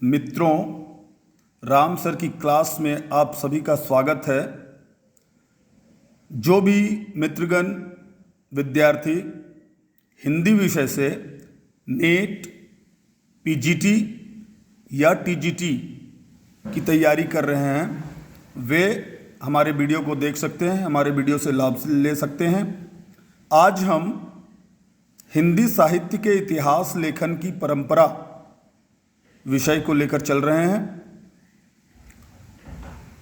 मित्रों, राम सर की क्लास में आप सभी का स्वागत है। जो भी मित्रगण विद्यार्थी हिंदी विषय से नेट, पीजीटी या टीजीटी की तैयारी कर रहे हैं, वे हमारे वीडियो को देख सकते हैं, हमारे वीडियो से लाभ ले सकते हैं। आज हम हिंदी साहित्य के इतिहास लेखन की परंपरा विषय को लेकर चल रहे हैं।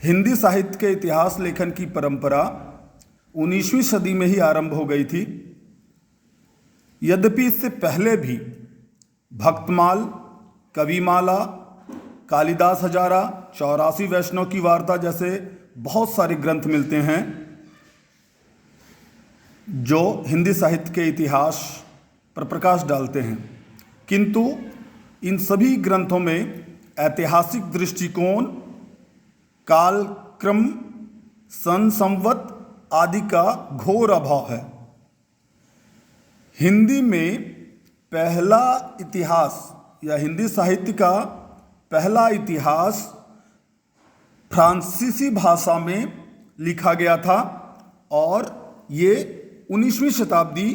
हिंदी साहित्य के इतिहास लेखन की परंपरा 19वीं सदी में ही आरंभ हो गई थी। यद्यपि इससे पहले भी भक्तमाल, कविमाला, कालिदास हजारा, 84 वैष्णव की वार्ता जैसे बहुत सारे ग्रंथ मिलते हैं जो हिंदी साहित्य के इतिहास पर प्रकाश डालते हैं, किंतु इन सभी ग्रंथों में ऐतिहासिक दृष्टिकोण, कालक्रम, सन, संवत आदि का घोर अभाव है। हिंदी में पहला इतिहास या हिंदी साहित्य का पहला इतिहास फ्रांसीसी भाषा में लिखा गया था और ये 19वीं शताब्दी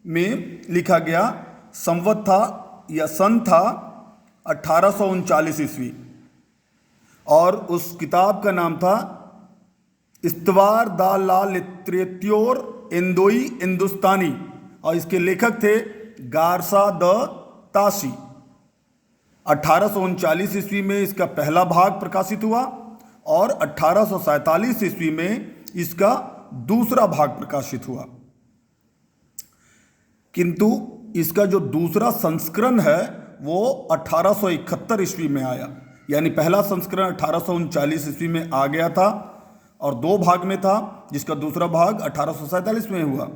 में लिखा गया। संवत था या सन था 1839 ईस्वी और उस किताब का नाम था इस्तवार दा ला लिटरेत्योर इंदोई हिंदुस्तानी और इसके लेखक थे गारसा द तासी। 1839 ईस्वी में इसका पहला भाग प्रकाशित हुआ और 1847 ईस्वी में इसका दूसरा भाग प्रकाशित हुआ, किंतु इसका जो दूसरा संस्करण है वो 1871 ईस्वी में आया। यानी पहला संस्करण 1839 ईस्वी में आ गया था और 2 भाग में था, जिसका दूसरा भाग 1847 में हुआ,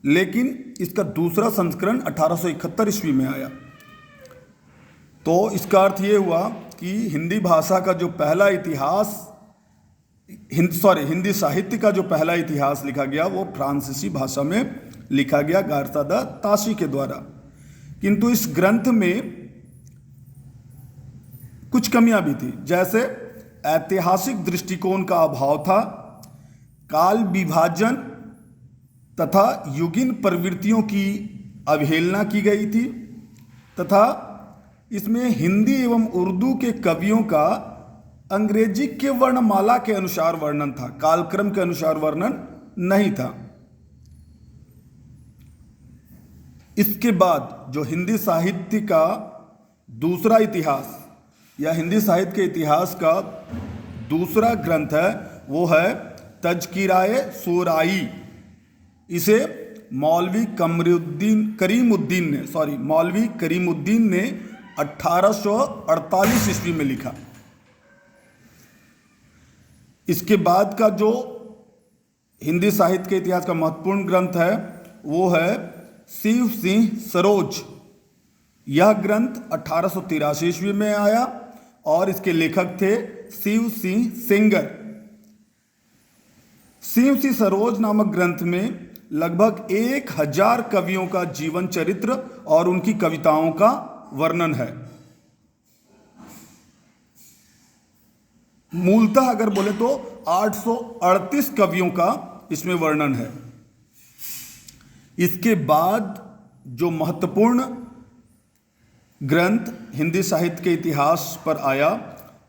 लेकिन इसका दूसरा संस्करण 1871 ईस्वी में आया। तो इसका अर्थ ये हुआ कि हिंदी भाषा का जो पहला इतिहास हिंदी साहित्य का जो पहला इतिहास लिखा गया वो फ्रांसीसी भाषा में लिखा गया गारसा द तासी के द्वारा। किंतु इस ग्रंथ में कुछ कमियां भी थी, जैसे ऐतिहासिक दृष्टिकोण का अभाव था, काल विभाजन तथा युगीन प्रवृत्तियों की अवहेलना की गई थी तथा इसमें हिंदी एवं उर्दू के कवियों का अंग्रेजी के वर्णमाला के अनुसार वर्णन था, कालक्रम के अनुसार वर्णन नहीं था। इसके बाद जो हिंदी साहित्य का दूसरा इतिहास या हिंदी साहित्य के इतिहास का दूसरा ग्रंथ है वो है तज़किराए शोराई। इसे मौलवी करीमुद्दीन ने 1848 ईस्वी में लिखा। इसके बाद का जो हिंदी साहित्य के इतिहास का महत्वपूर्ण ग्रंथ है वो है शिव सिंह सरोज। यह ग्रंथ 1883 ईस्वी में आया और इसके लेखक थे शिव सिंह सेंगर। शिव सिंह सरोज नामक ग्रंथ में लगभग 1000 कवियों का जीवन चरित्र और उनकी कविताओं का वर्णन है। मूलतः अगर बोले तो 838 कवियों का इसमें वर्णन है। इसके बाद जो महत्वपूर्ण ग्रंथ हिंदी साहित्य के इतिहास पर आया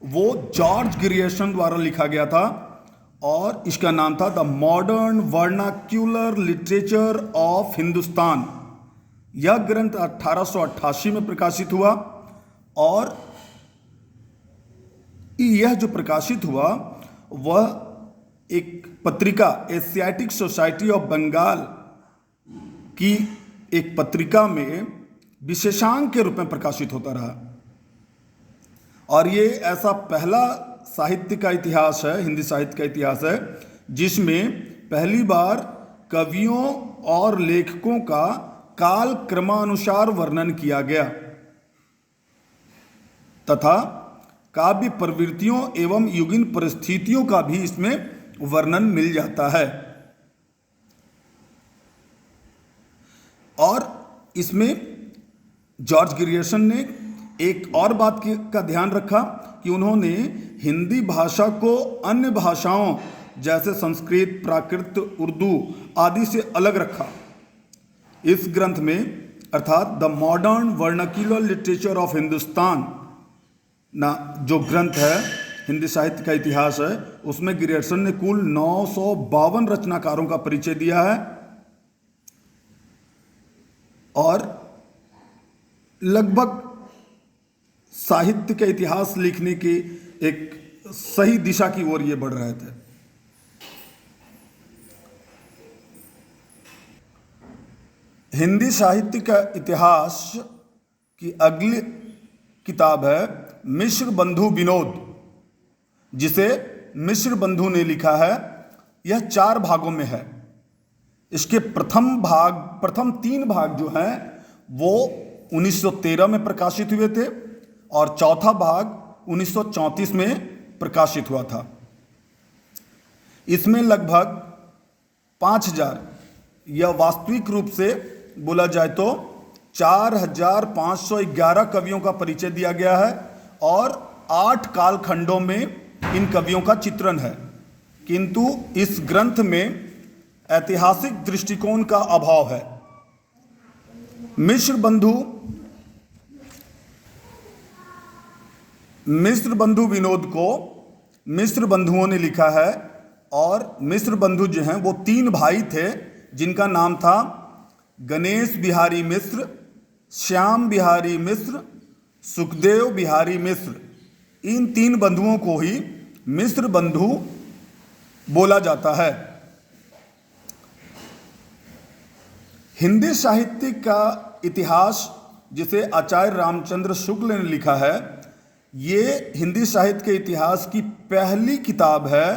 वो जॉर्ज ग्रियर्सन द्वारा लिखा गया था और इसका नाम था the modern vernacular literature of Hindustan. यह ग्रंथ 1888 में प्रकाशित हुआ और यह जो प्रकाशित हुआ वह एक पत्रिका एशियाटिक सोसाइटी ऑफ बंगाल की एक पत्रिका में विशेषांक के रूप में प्रकाशित होता रहा और ये ऐसा पहला साहित्य का इतिहास है, हिंदी साहित्य का इतिहास है, जिसमें पहली बार कवियों और लेखकों का काल क्रमानुसार वर्णन किया गया तथा काव्य प्रवृत्तियों एवं युगीन परिस्थितियों का भी इसमें वर्णन मिल जाता है। और इसमें जॉर्ज ग्रियर्सन ने एक और बात का ध्यान रखा कि उन्होंने हिंदी भाषा को अन्य भाषाओं जैसे संस्कृत, प्राकृत, उर्दू आदि से अलग रखा। इस ग्रंथ में अर्थात the modern vernacular literature of Hindustan ना जो ग्रंथ है, हिंदी साहित्य का इतिहास है, उसमें ग्रियर्सन ने कुल 952 रचनाकारों का परिचय दिया है और लगभग साहित्य का इतिहास लिखने की एक सही दिशा की ओर ये बढ़ रहे थे। हिंदी साहित्य का इतिहास की अगली किताब है मिश्र बंधु विनोद, जिसे मिश्र बंधु ने लिखा है। यह 4 भागों में है। इसके प्रथम 3 भाग जो हैं वो 1913 में प्रकाशित हुए थे और चौथा भाग 1934 में प्रकाशित हुआ था। इसमें लगभग 5000 या वास्तविक रूप से बोला जाए तो 4511 कवियों का परिचय दिया गया है और 8 कालखंडों में इन कवियों का चित्रण है। किंतु इस ग्रंथ में ऐतिहासिक दृष्टिकोण का अभाव है। मिश्र बंधु विनोद को मिश्र बंधुओं ने लिखा है और मिश्र बंधु जो हैं वो 3 भाई थे जिनका नाम था गणेश बिहारी मिश्र, श्याम बिहारी मिश्र, सुखदेव बिहारी मिश्र। इन 3 बंधुओं को ही मिश्र बंधु बोला जाता है। हिंदी साहित्य का इतिहास जिसे आचार्य रामचंद्र शुक्ल ने लिखा है, ये हिंदी साहित्य के इतिहास की पहली किताब है,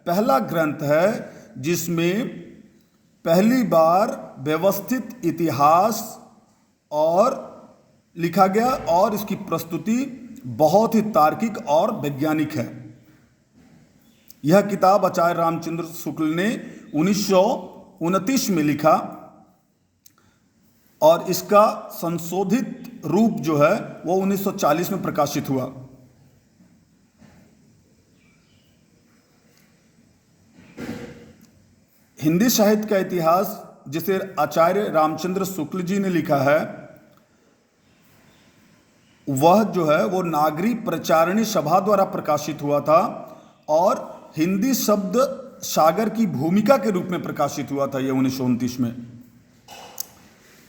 पहला ग्रंथ है जिसमें पहली बार व्यवस्थित इतिहास और लिखा गया और इसकी प्रस्तुति बहुत ही तार्किक और वैज्ञानिक है। यह किताब आचार्य रामचंद्र शुक्ल ने 1929 में लिखा और इसका संशोधित रूप जो है वो 1940 में प्रकाशित हुआ। हिंदी साहित्य का इतिहास जिसे आचार्य रामचंद्र शुक्ल जी ने लिखा है, वह जो है वो नागरी प्रचारणी सभा द्वारा प्रकाशित हुआ था और हिंदी शब्द सागर की भूमिका के रूप में प्रकाशित हुआ था यह 1929 में।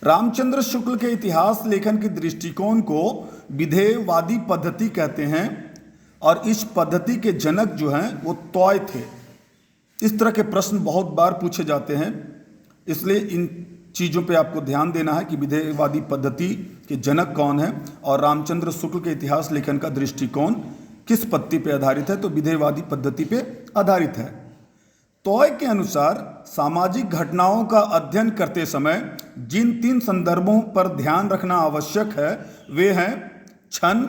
रामचंद्र शुक्ल के इतिहास लेखन के दृष्टिकोण को विधेयवादी पद्धति कहते हैं और इस पद्धति के जनक जो हैं वो तोय थे। इस तरह के प्रश्न बहुत बार पूछे जाते हैं, इसलिए इन चीज़ों पे आपको ध्यान देना है कि विधेयवादी पद्धति के जनक कौन है और रामचंद्र शुक्ल के इतिहास लेखन का दृष्टिकोण किस पद्धति पे आधारित है, तो विधेयवादी पद्धति पे आधारित है। तोय के अनुसार सामाजिक घटनाओं का अध्ययन करते समय जिन 3 संदर्भों पर ध्यान रखना आवश्यक है वे हैं क्षण,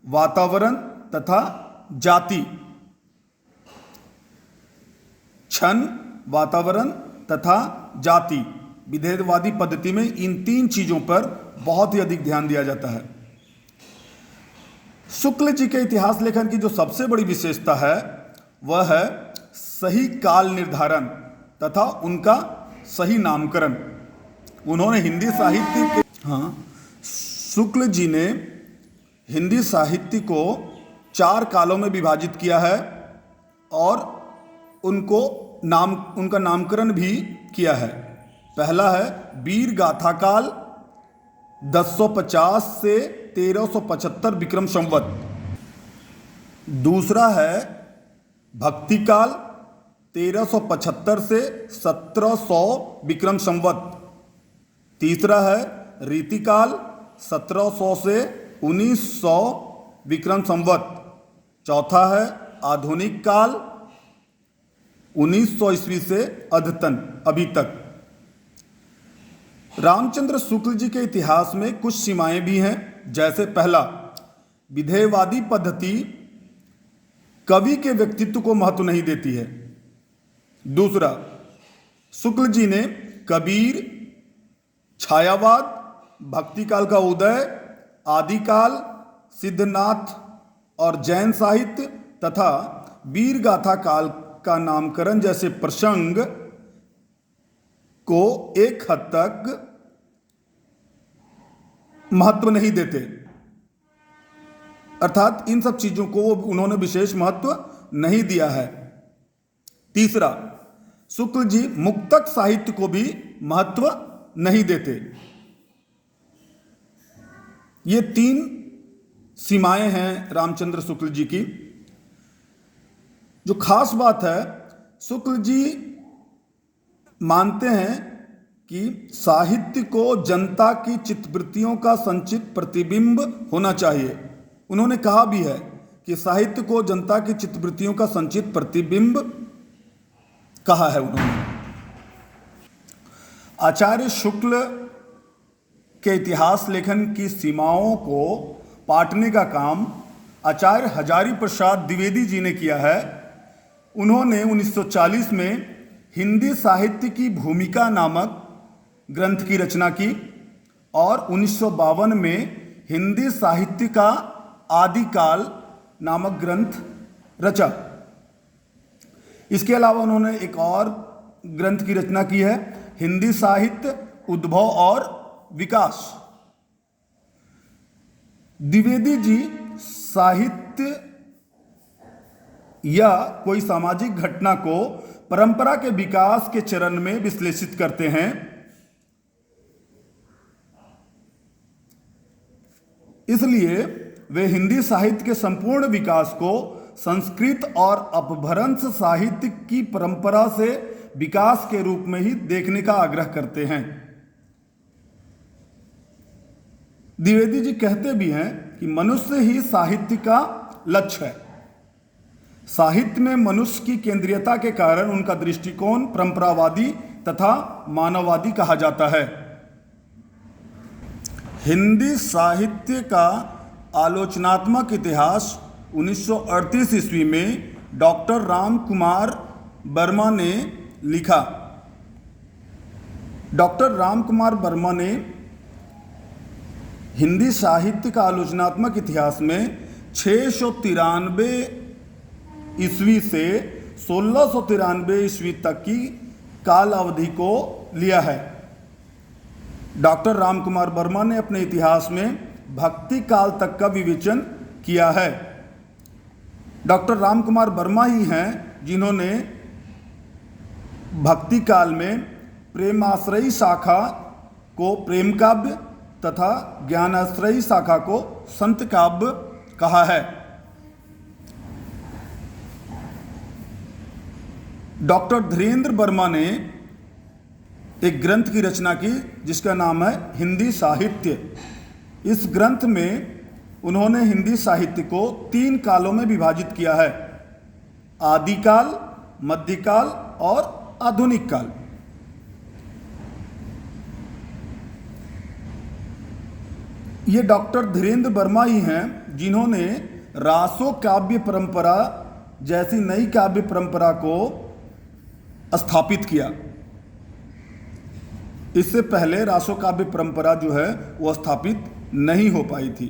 वातावरण तथा जाति। क्षण, वातावरण तथा जाति। विधेयवादी पद्धति में इन 3 चीजों पर बहुत ही अधिक ध्यान दिया जाता है। शुक्ल जी के इतिहास लेखन की जो सबसे बड़ी विशेषता है वह है सही काल निर्धारण तथा उनका सही नामकरण। उन्होंने हिंदी साहित्य के शुक्ल जी ने हिंदी साहित्य को 4 कालों में विभाजित किया है और उनका नामकरण भी किया है। पहला है वीर गाथा काल 1050 से 1375 विक्रम संवत। दूसरा है भक्ति काल 1375 से 1700 विक्रम संवत। तीसरा है रीतिकाल 1700 से 1900 विक्रम संवत। चौथा है आधुनिक काल 1900 ईस्वी से अद्यतन अभी तक। रामचंद्र शुक्ल जी के इतिहास में कुछ सीमाएं भी हैं, जैसे पहला, विधेयवादी पद्धति कवि के व्यक्तित्व को महत्व नहीं देती है। दूसरा, शुक्ल जी ने कबीर, छायावाद, भक्ति काल का उदय, आदिकाल, सिद्धनाथ और जैन साहित्य तथा वीर गाथा काल का नामकरण जैसे प्रसंग को एक हद तक महत्व नहीं देते, अर्थात इन सब चीजों को उन्होंने विशेष महत्व नहीं दिया है। तीसरा, शुक्ल जी मुक्तक साहित्य को भी महत्व नहीं देते। ये 3 सीमाएं हैं रामचंद्र शुक्ल जी की। जो खास बात है, शुक्ल जी मानते हैं कि साहित्य को जनता की चित्तवृत्तियों का संचित प्रतिबिंब होना चाहिए। उन्होंने कहा भी है कि साहित्य को जनता की चित्तवृत्तियों का संचित प्रतिबिंब कहा है उन्होंने। आचार्य शुक्ल के इतिहास लेखन की सीमाओं को पाटने का काम आचार्य हजारी प्रसाद द्विवेदी जी ने किया है। उन्होंने 1940 में हिंदी साहित्य की भूमिका नामक ग्रंथ की रचना की और 1952 में हिंदी साहित्य का आदिकाल नामक ग्रंथ रचा। इसके अलावा उन्होंने एक और ग्रंथ की रचना की है, हिंदी साहित्य उद्भव और विकास। द्विवेदी जी साहित्य या कोई सामाजिक घटना को परंपरा के विकास के चरण में विश्लेषित करते हैं। इसलिए वे हिंदी साहित्य के संपूर्ण विकास को संस्कृत और अपभ्रंश साहित्य की परंपरा से विकास के रूप में ही देखने का आग्रह करते हैं। द्विवेदी जी कहते भी हैं कि मनुष्य ही साहित्य का लक्ष्य है। साहित्य में मनुष्य की केंद्रीयता के कारण उनका दृष्टिकोण परंपरावादी तथा मानववादी कहा जाता है। हिंदी साहित्य का आलोचनात्मक इतिहास 1938 ईस्वी में डॉक्टर राम कुमार वर्मा ने लिखा। डॉक्टर राम कुमार वर्मा ने हिंदी साहित्य का आलोचनात्मक इतिहास में 693 ईस्वी से 1693 ईस्वी तक की काल अवधि को लिया है। डॉक्टर राम कुमार वर्मा ने अपने इतिहास में भक्ति काल तक का विवेचन किया है। डॉक्टर राम कुमार वर्मा ही हैं जिन्होंने भक्ति काल में प्रेमाश्रयी शाखा को प्रेम काव्य तथा ज्ञानाश्रयी शाखा को संत काव्य कहा है। डॉक्टर धीरेन्द्र वर्मा ने एक ग्रंथ की रचना की जिसका नाम है हिंदी साहित्य। इस ग्रंथ में उन्होंने हिंदी साहित्य को 3 कालों में विभाजित किया है, आदिकाल, मध्यकाल और आधुनिक काल। ये डॉक्टर धीरेन्द्र वर्मा ही हैं जिन्होंने रासो काव्य परंपरा जैसी नई काव्य परंपरा को स्थापित किया। इससे पहले रासो काव्य परंपरा जो है वो स्थापित नहीं हो पाई थी।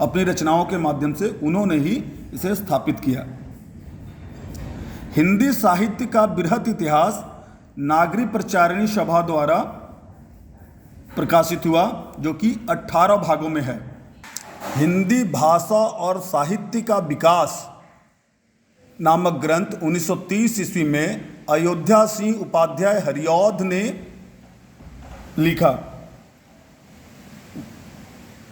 अपनी रचनाओं के माध्यम से उन्होंने ही इसे स्थापित किया। हिंदी साहित्य का बृहत इतिहास नागरी प्रचारिणी सभा द्वारा प्रकाशित हुआ, जो कि 18 भागों में है। हिंदी भाषा और साहित्य का विकास नामक ग्रंथ 1930 ईस्वी में अयोध्या सिंह उपाध्याय हरिऔध ने लिखा।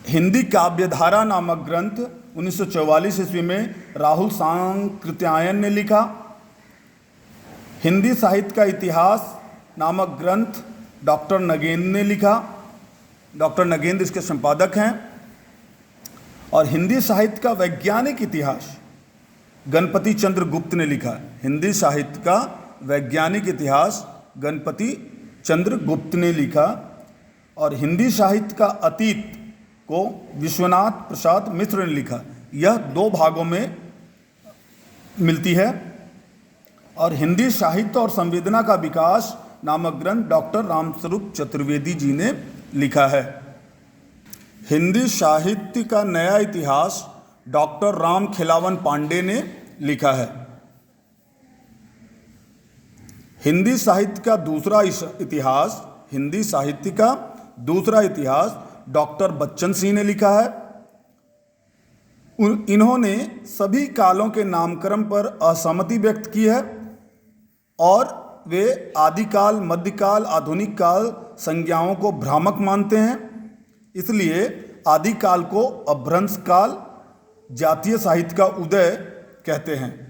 हिंदी काव्यधारा नामक ग्रंथ 1944 ईस्वी में राहुल सांकृत्यायन ने लिखा। हिंदी साहित्य का इतिहास नामक ग्रंथ डॉक्टर नगेंद्र ने लिखा। डॉक्टर नगेंद्र इसके संपादक हैं। और हिंदी साहित्य का वैज्ञानिक इतिहास गणपति चंद्र गुप्त ने लिखा। हिंदी साहित्य का वैज्ञानिक इतिहास गणपति चंद्र गुप्त ने लिखा। और हिंदी साहित्य का अतीत को विश्वनाथ प्रसाद मिश्र ने लिखा। यह 2 भागों में मिलती है। और हिंदी साहित्य और संवेदना का विकास नामक ग्रंथ डॉक्टर रामस्वरूप चतुर्वेदी जी ने लिखा है। हिंदी साहित्य का नया इतिहास डॉक्टर राम खिलावन पांडे ने लिखा है। हिंदी साहित्य का दूसरा इतिहास डॉक्टर बच्चन सिंह ने लिखा है। इन्होंने सभी कालों के नामकरण पर असहमति व्यक्त की है और वे आदिकाल, मध्यकाल, आधुनिक काल संज्ञाओं को भ्रामक मानते हैं। इसलिए आदिकाल को अपभ्रंश काल, जातीय साहित्य का उदय कहते हैं।